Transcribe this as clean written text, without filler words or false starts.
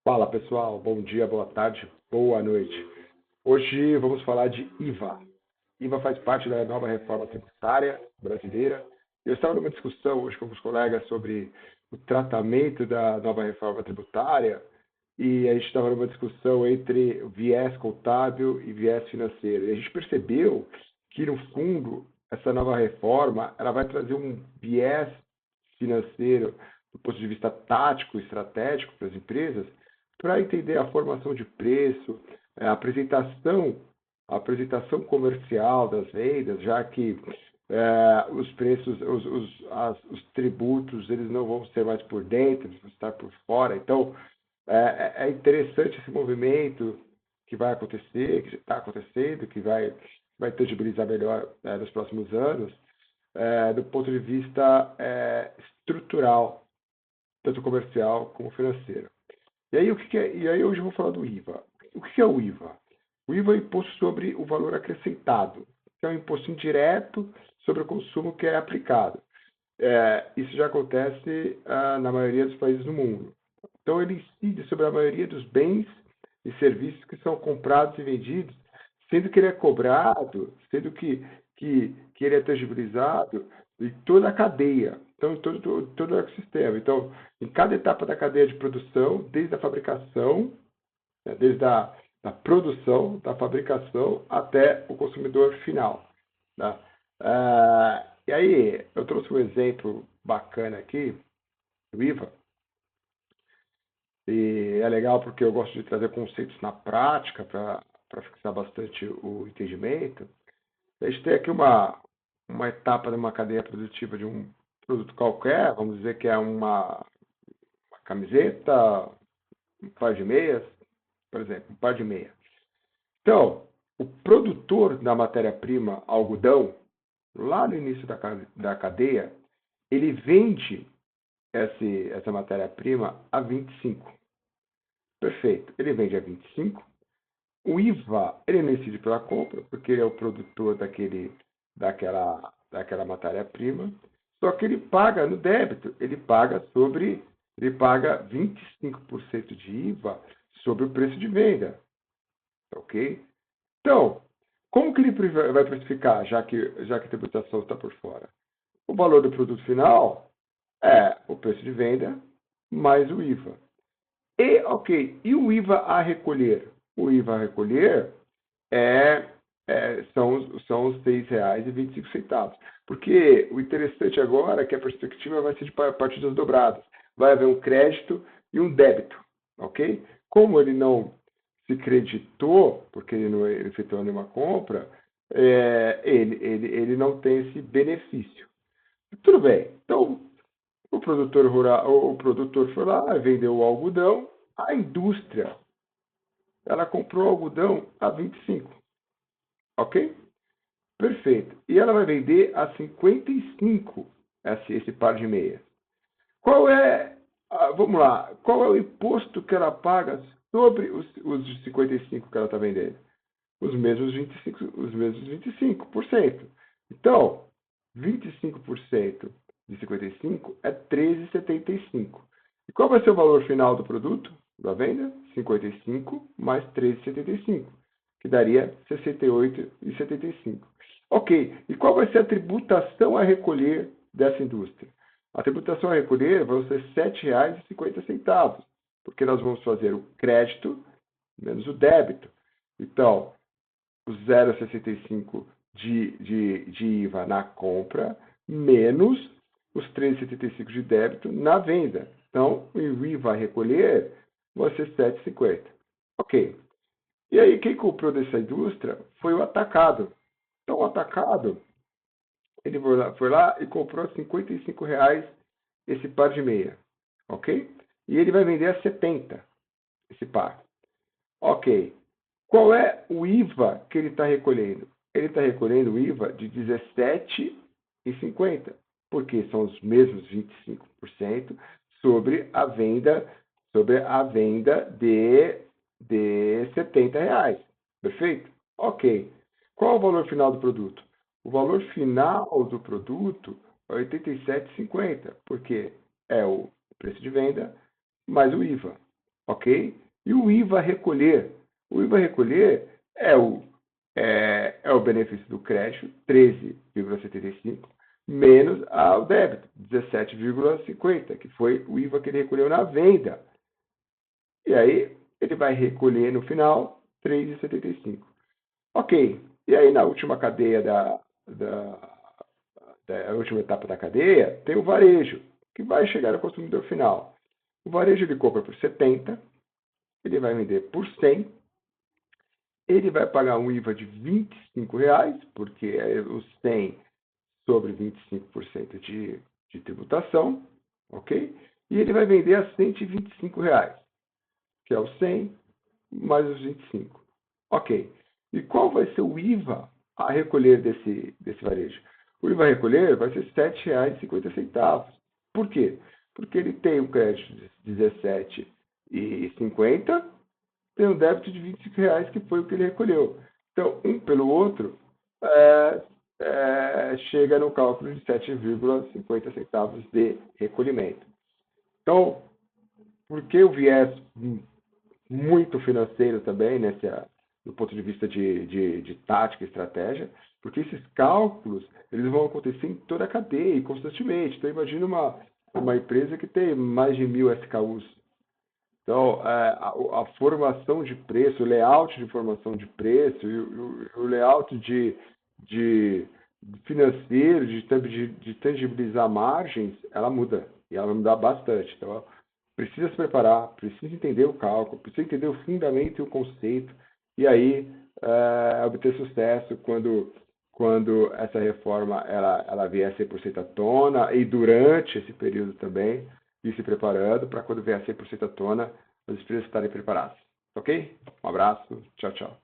Fala pessoal, bom dia, boa tarde, boa noite. Hoje vamos falar de IVA. IVA faz parte da nova reforma tributária brasileira. Eu estava numa discussão hoje com os colegas sobre o tratamento da nova reforma tributária e a gente estava numa discussão entre viés contábil e viés financeiro. E a gente percebeu que, no fundo, essa nova reforma ela vai trazer um viés financeiro do ponto de vista tático e estratégico para as empresas, para entender a formação de preço, a apresentação comercial das vendas, já que os preços, os tributos, eles não vão ser mais por dentro, eles vão estar por fora. Então, é interessante esse movimento que vai acontecer, que está acontecendo, que vai tangibilizar melhor nos próximos anos, do ponto de vista estrutural, tanto comercial como financeiro. E aí, e aí hoje eu vou falar do IVA. O que é o IVA? O IVA é o imposto sobre o valor acrescentado, que é um imposto indireto sobre o consumo que é aplicado. Isso já acontece na maioria dos países do mundo. Então, ele incide sobre a maioria dos bens e serviços que são comprados e vendidos, sendo que ele é cobrado, sendo que ele é tangibilizado em toda a cadeia, então em todo o ecossistema. Então, em cada etapa da cadeia de produção, desde a fabricação, desde da produção, da fabricação até o consumidor final. Né? E aí, eu trouxe um exemplo bacana aqui do IVA, e é legal porque eu gosto de trazer conceitos na prática para fixar bastante o entendimento. A gente tem aqui uma etapa de uma cadeia produtiva de um produto qualquer, vamos dizer que é uma camiseta, um par de meias, por exemplo, um par de meia. Então, o produtor da matéria-prima algodão, lá no início da cadeia, ele vende essa matéria-prima a 25. Perfeito. Ele vende a 25. O IVA, ele não incide pela compra, porque ele é o produtor daquela matéria-prima. Só que ele paga no débito, ele paga 25% de IVA sobre o preço de venda. Ok? Então, como que ele vai precificar, já que a tributação está por fora? O valor do produto final é o preço de venda mais o IVA. E o IVA a recolher? O IVA a recolher é, são os R$ 6,25. Porque o interessante agora é que a perspectiva vai ser de partidas dobradas. Vai haver um crédito e um débito, ok? Como ele não se creditou, porque ele não efetuou nenhuma compra, ele não tem esse benefício. Tudo bem. Então, o produtor rural, o produtor foi lá, vendeu o algodão, a indústria, ela comprou algodão a 25, ok? Perfeito. E ela vai vender a 55 esse par de meias. Qual é, vamos lá, qual é o imposto que ela paga sobre os 55 que ela está vendendo? Os mesmos 25%. Então, 25% de 55 é 13,75. E qual vai ser o valor final do produto, da venda? 55 mais 13,75, que daria 68,75. Ok, e qual vai ser a tributação a recolher dessa indústria? A tributação a recolher vai ser R$ 7,50, porque nós vamos fazer o crédito menos o débito. Então, o 0,65 de IVA na compra, menos os 3,75 de débito na venda. Então, o IVA a recolher vai ser 7,50. Ok. E aí, quem comprou dessa indústria foi o atacado. Então, o atacado, ele foi lá e comprou a R$ 55 esse par de meia. Ok? E ele vai vender a 70 esse par. Ok. Qual é o IVA que ele está recolhendo? Ele está recolhendo o IVA de 17,50, porque são os mesmos 25% sobre a venda de R$ 70. Perfeito? Ok. Qual é o valor final do produto? O valor final do produto é 87,50, porque é o preço de venda mais o IVA. ok? E o IVA recolher? O IVA recolher é o benefício do crédito, 13,75, menos o débito, 17,50, que foi o IVA que ele recolheu na venda. E aí ele vai recolher no final 3,75. Ok. E aí na última cadeia da última etapa da cadeia, tem o varejo, que vai chegar ao consumidor final. O varejo ele compra por 70, ele vai vender por 100, ele vai pagar um IVA de R$ 25, porque é os 100 sobre 25% de tributação, ok? E ele vai vender a R$ 125, que é o 100 mais os 25. Ok. E qual vai ser o IVA a recolher desse varejo? O IVA a recolher vai ser R$ 7,50. Por quê? Porque ele tem o crédito de R$ 17,50, tem um débito de R$ 25, que foi o que ele recolheu. Então, um pelo outro, chega no cálculo de 7,50 de recolhimento. Então, por que o viés muito financeiro também, do ponto de vista de tática e estratégia? Porque esses cálculos eles vão acontecer em toda a cadeia e constantemente. Então, imagina uma empresa que tem mais de 1.000 SKUs. Então, a formação de preço, o layout de formação de preço e o layout de financeiro, de tangibilizar margens, ela muda. E ela vai mudar bastante. Então, precisa se preparar, precisa entender o cálculo, precisa entender o fundamento e o conceito. E aí, obter sucesso quando essa reforma ela vier 100% à tona e durante esse período também, ir se preparando para quando vier 100% à tona, as empresas estarem preparadas. Ok? Um abraço, tchau, tchau.